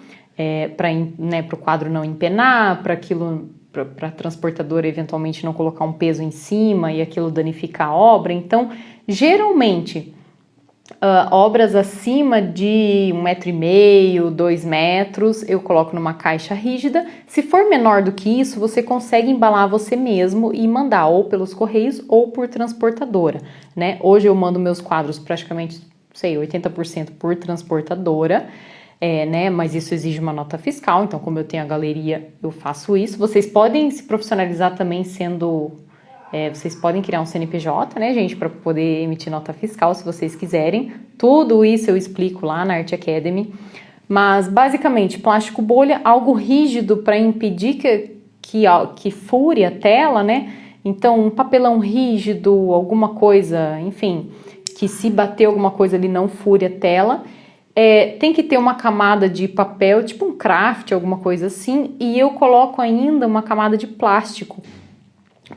para o quadro não empenar, para a transportadora eventualmente não colocar um peso em cima e aquilo danificar a obra. Então, geralmente, obras acima de 1,5 m, 2 metros, eu coloco numa caixa rígida. Se for menor do que isso, você consegue embalar você mesmo e mandar ou pelos correios ou por transportadora, né? Hoje eu mando meus quadros praticamente, 80% por transportadora, né? Mas isso exige uma nota fiscal, então como eu tenho a galeria, eu faço isso. Vocês podem se profissionalizar também vocês podem criar um CNPJ, né, gente, para poder emitir nota fiscal, se vocês quiserem. Tudo isso eu explico lá na Art Academy. Mas, basicamente, plástico bolha, algo rígido para impedir que fure a tela, né? Então, um papelão rígido, alguma coisa, enfim, que se bater alguma coisa ali não fure a tela. Tem que ter uma camada de papel, tipo um craft, alguma coisa assim. E eu coloco ainda uma camada de plástico,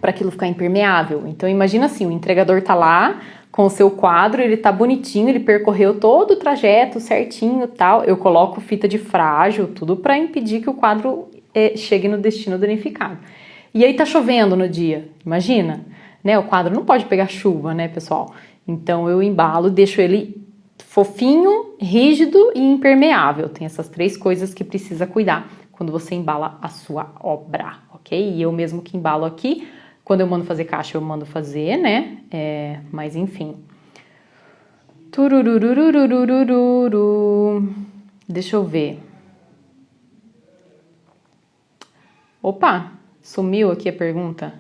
para aquilo ficar impermeável. Então imagina assim, o entregador tá lá com o seu quadro, ele tá bonitinho, ele percorreu todo o trajeto certinho, tal. Eu coloco fita de frágil, tudo para impedir que o quadro chegue no destino danificado. E aí tá chovendo no dia, imagina, né? O quadro não pode pegar chuva, né, pessoal? Então eu embalo, deixo ele fofinho, rígido e impermeável. Tem essas 3 coisas que precisa cuidar quando você embala a sua obra, ok? E eu mesmo que embalo aqui. Quando eu mando fazer caixa, eu mando fazer, né? Mas enfim. Tururururururururu. Deixa eu ver. Opa, sumiu aqui a pergunta.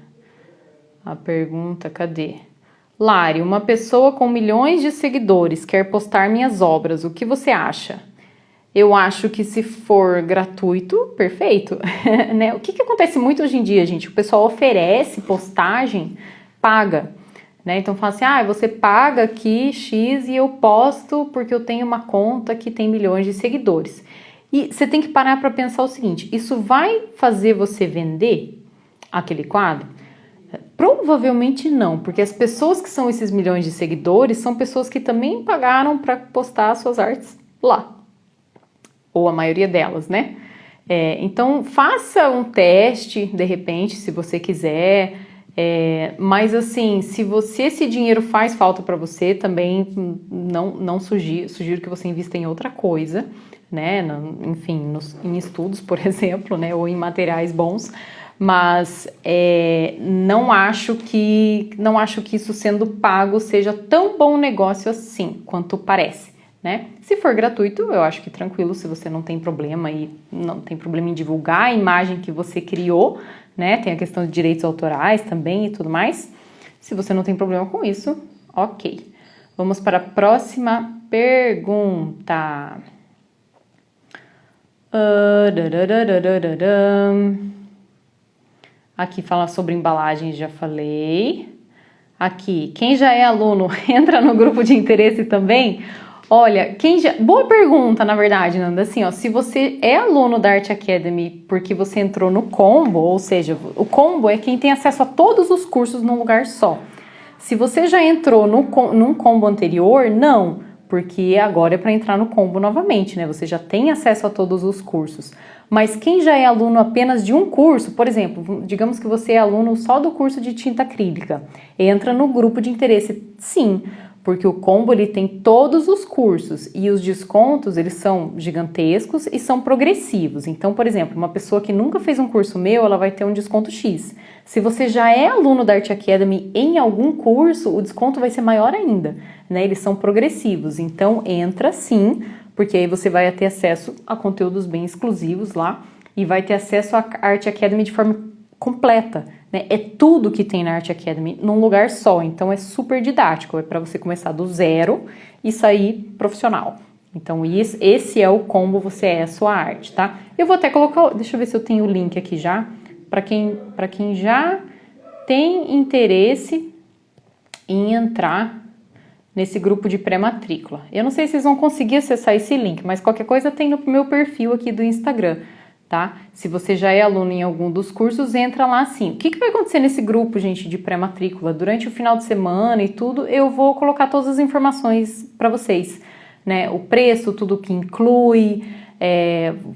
Cadê? Lari, uma pessoa com milhões de seguidores quer postar minhas obras, o que você acha? Eu acho que se for gratuito, perfeito, né? O que acontece muito hoje em dia, gente? O pessoal oferece postagem, paga, né? Então fala assim, você paga aqui X e eu posto porque eu tenho uma conta que tem milhões de seguidores. E você tem que parar para pensar o seguinte, isso vai fazer você vender aquele quadro? Provavelmente não, porque as pessoas que são esses milhões de seguidores são pessoas que também pagaram para postar suas artes lá. Ou a maioria delas, né? Então, faça um teste, de repente, se você quiser. Mas, assim, se esse dinheiro faz falta para você, também não sugiro que você invista em outra coisa, né? Enfim, em estudos, por exemplo, né? Ou em materiais bons. Mas não acho que isso sendo pago seja tão bom negócio assim, quanto parece. Né? Se for gratuito, eu acho que tranquilo, se você não tem problema em divulgar a imagem que você criou, né? Tem a questão de direitos autorais também e tudo mais. Se você não tem problema com isso, ok. Vamos para a próxima pergunta. Aqui fala sobre embalagens, já falei. Aqui, quem já é aluno, entra no grupo de interesse também? Olha, boa pergunta, na verdade, Nanda. Assim, se você é aluno da Art Academy porque você entrou no combo, ou seja, o combo é quem tem acesso a todos os cursos num lugar só. Se você já entrou num combo anterior, não, porque agora é para entrar no combo novamente, né? Você já tem acesso a todos os cursos. Mas quem já é aluno apenas de um curso, por exemplo, digamos que você é aluno só do curso de tinta acrílica, entra no grupo de interesse, sim. Porque o combo ele tem todos os cursos e os descontos eles são gigantescos e são progressivos. Então, por exemplo, uma pessoa que nunca fez um curso meu, ela vai ter um desconto X. Se você já é aluno da Art Academy em algum curso, o desconto vai ser maior ainda, né? Eles são progressivos, então entra sim, porque aí você vai ter acesso a conteúdos bem exclusivos lá e vai ter acesso à Art Academy de forma completa. É tudo que tem na Art Academy num lugar só, então é super didático, é para você começar do zero e sair profissional. Então esse é o combo Você é a Sua Arte, tá? Eu vou até colocar, deixa eu ver se eu tenho o link aqui já, para quem já tem interesse em entrar nesse grupo de pré-matrícula. Eu não sei se vocês vão conseguir acessar esse link, mas qualquer coisa tem no meu perfil aqui do Instagram. Tá? Se você já é aluno em algum dos cursos, entra lá sim. O que vai acontecer nesse grupo, gente, de pré-matrícula? Durante o final de semana e tudo, eu vou colocar todas as informações para vocês, né? O preço, tudo que inclui,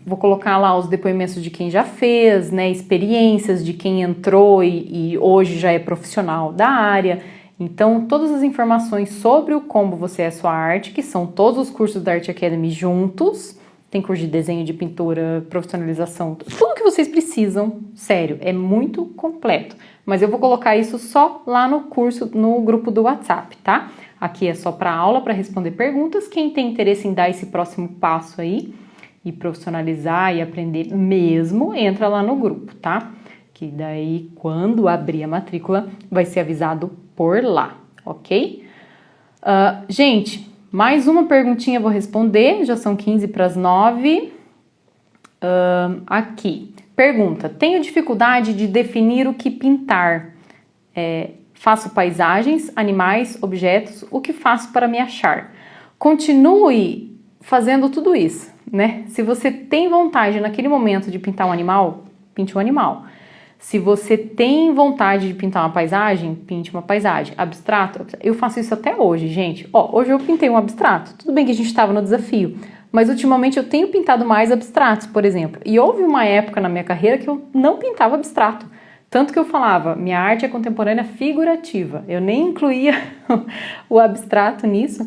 vou colocar lá os depoimentos de quem já fez, né? Experiências de quem entrou e hoje já é profissional da área. Então, todas as informações sobre o combo Você é a Sua Arte, que são todos os cursos da Art Academy juntos. Tem curso de desenho, de pintura, profissionalização, tudo que vocês precisam, sério, é muito completo. Mas eu vou colocar isso só lá no curso, no grupo do WhatsApp, tá? Aqui é só para aula, para responder perguntas. Quem tem interesse em dar esse próximo passo aí e profissionalizar e aprender mesmo, entra lá no grupo, tá? Que daí, quando abrir a matrícula, vai ser avisado por lá, ok? Gente... Mais uma perguntinha eu vou responder, já são 15 para as 9. Aqui, pergunta, tenho dificuldade de definir o que pintar. Faço paisagens, animais, objetos, o que faço para me achar? Continue fazendo tudo isso, né? Se você tem vontade naquele momento de pintar um animal, pinte um animal. Se você tem vontade de pintar uma paisagem, pinte uma paisagem. Abstrato, eu faço isso até hoje, gente. Hoje eu pintei um abstrato. Tudo bem que a gente estava no desafio, mas ultimamente eu tenho pintado mais abstratos, por exemplo. E houve uma época na minha carreira que eu não pintava abstrato. Tanto que eu falava, minha arte é contemporânea figurativa. Eu nem incluía o abstrato nisso,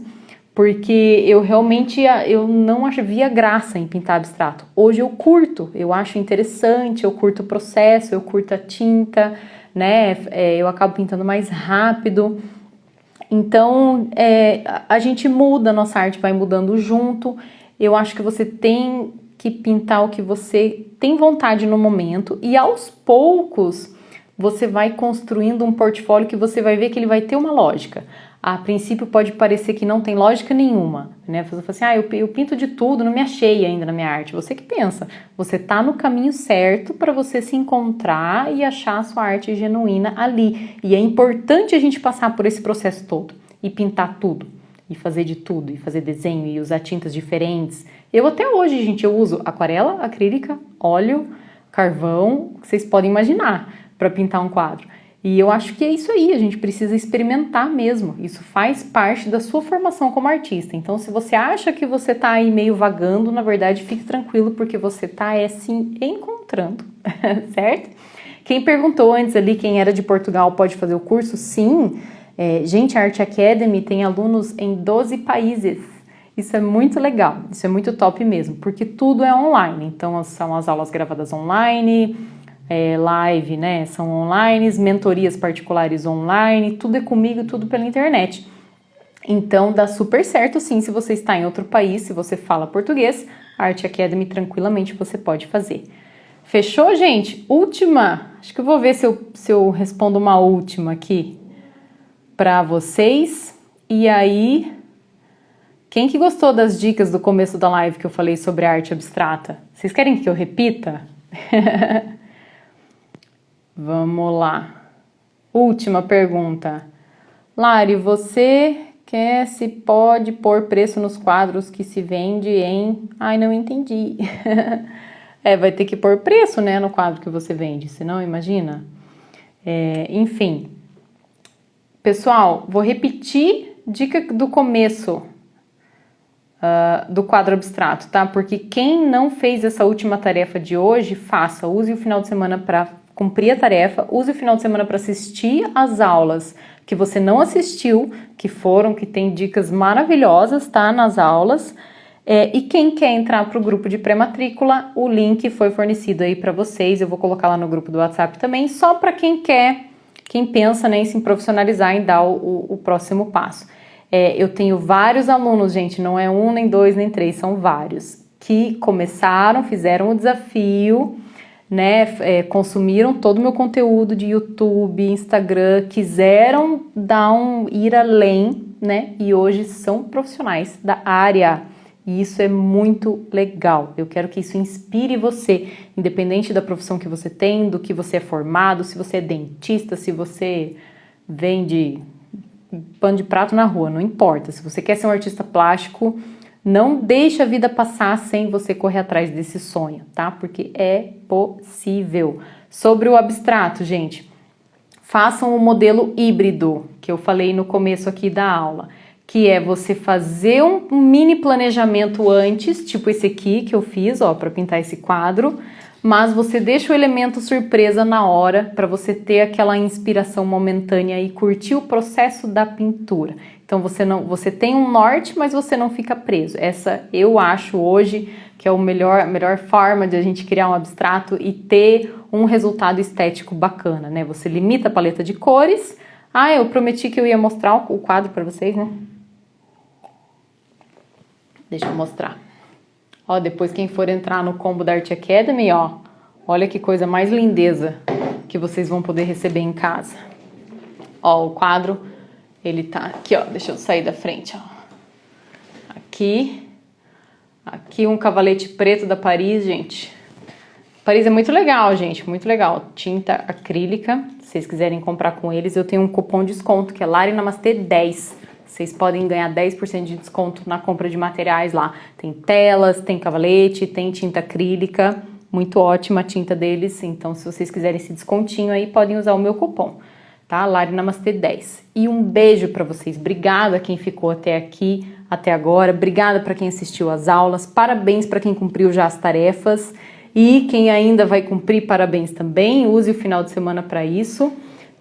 porque eu realmente não via graça em pintar abstrato. Hoje eu curto, eu acho interessante, eu curto o processo, eu curto a tinta, né? Eu acabo pintando mais rápido. Então, a gente muda, a nossa arte vai mudando junto. Eu acho que você tem que pintar o que você tem vontade no momento e aos poucos você vai construindo um portfólio que você vai ver que ele vai ter uma lógica. A princípio pode parecer que não tem lógica nenhuma, né? Você fala assim, eu pinto de tudo, não me achei ainda na minha arte. Você que pensa, você tá no caminho certo para você se encontrar e achar a sua arte genuína ali. E é importante a gente passar por esse processo todo e pintar tudo, e fazer de tudo, e fazer desenho, e usar tintas diferentes. Eu até hoje, gente, eu uso aquarela, acrílica, óleo, carvão, que vocês podem imaginar, para pintar um quadro. E eu acho que é isso aí, a gente precisa experimentar mesmo. Isso faz parte da sua formação como artista. Então, se você acha que você está aí meio vagando, na verdade, fique tranquilo, porque você está se encontrando, certo? Quem perguntou antes ali, quem era de Portugal, pode fazer o curso? Sim. Gente, a Art Academy tem alunos em 12 países. Isso é muito legal, isso é muito top mesmo, porque tudo é online. Então, são as aulas gravadas online, live, né, são online, mentorias particulares online, tudo é comigo, tudo pela internet. Então dá super certo sim, se você está em outro país, se você fala português, a Art Academy tranquilamente você pode fazer. Fechou, gente? Última, acho que eu vou ver se eu respondo uma última aqui para vocês. E aí, quem que gostou das dicas do começo da live que eu falei sobre arte abstrata? Vocês querem que eu repita? Vamos lá. Última pergunta. Lari, você quer se pode pôr preço nos quadros que se vende em... Ai, não entendi. Vai ter que pôr preço, né, no quadro que você vende, senão imagina. Enfim. Pessoal, vou repetir dica do começo do quadro abstrato, tá? Porque quem não fez essa última tarefa de hoje, faça. Use o final de semana para cumprir a tarefa, use o final de semana para assistir as aulas que você não assistiu, que tem dicas maravilhosas, tá? Nas aulas. E quem quer entrar para o grupo de pré-matrícula, o link foi fornecido aí para vocês. Eu vou colocar lá no grupo do WhatsApp também, só para quem pensa, né, em se profissionalizar e dar o próximo passo. Eu tenho vários alunos, gente, não é um, nem dois, nem três, são vários, que começaram, fizeram o desafio, né, consumiram todo o meu conteúdo de YouTube, Instagram, quiseram ir além, né, e hoje são profissionais da área. E isso é muito legal. Eu quero que isso inspire você, independente da profissão que você tem, do que você é formado, se você é dentista, se você vende pano de prato na rua, não importa. Se você quer ser um artista plástico, não deixe a vida passar sem você correr atrás desse sonho, tá? Porque é possível. Sobre o abstrato, gente, façam o modelo híbrido, que eu falei no começo aqui da aula, que é você fazer um mini planejamento antes, tipo esse aqui que eu fiz, ó, para pintar esse quadro, mas você deixa o elemento surpresa na hora para você ter aquela inspiração momentânea e curtir o processo da pintura. Então você tem um norte, mas você não fica preso. Essa eu acho hoje que é a melhor forma de a gente criar um abstrato e ter um resultado estético bacana, né? Você limita a paleta de cores. Eu prometi que eu ia mostrar o quadro para vocês, né? Deixa eu mostrar. Ó, depois quem for entrar no combo da Art Academy, ó, olha que coisa mais lindeza que vocês vão poder receber em casa. Ó, o quadro, ele tá aqui, ó, deixa eu sair da frente, ó. Aqui um cavalete preto da Paris, gente. Paris é muito legal, gente, muito legal. Tinta acrílica, se vocês quiserem comprar com eles, eu tenho um cupom de desconto, que é LariNamastê10. Vocês podem ganhar 10% de desconto na compra de materiais lá. Tem telas, tem cavalete, tem tinta acrílica. Muito ótima a tinta deles. Então, se vocês quiserem esse descontinho aí, podem usar o meu cupom, tá? LariNamastê10. E um beijo pra vocês. Obrigada a quem ficou até aqui, até agora. Obrigada pra quem assistiu às aulas. Parabéns pra quem cumpriu já as tarefas. E quem ainda vai cumprir, parabéns também. Use o final de semana pra isso.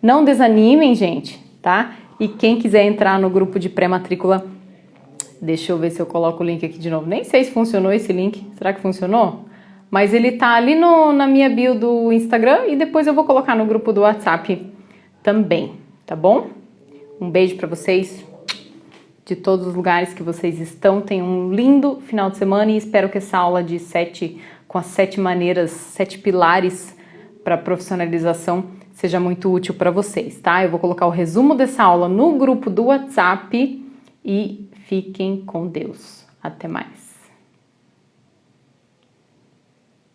Não desanimem, gente, tá? E quem quiser entrar no grupo de pré-matrícula, deixa eu ver se eu coloco o link aqui de novo. Nem sei se funcionou esse link. Será que funcionou? Mas ele tá ali na minha bio do Instagram e depois eu vou colocar no grupo do WhatsApp também, tá bom? Um beijo para vocês de todos os lugares que vocês estão. Tenham um lindo final de semana e espero que essa aula de 7, com as 7 maneiras, 7 pilares para profissionalização seja muito útil para vocês, tá? Eu vou colocar o resumo dessa aula no grupo do WhatsApp e fiquem com Deus. Até mais.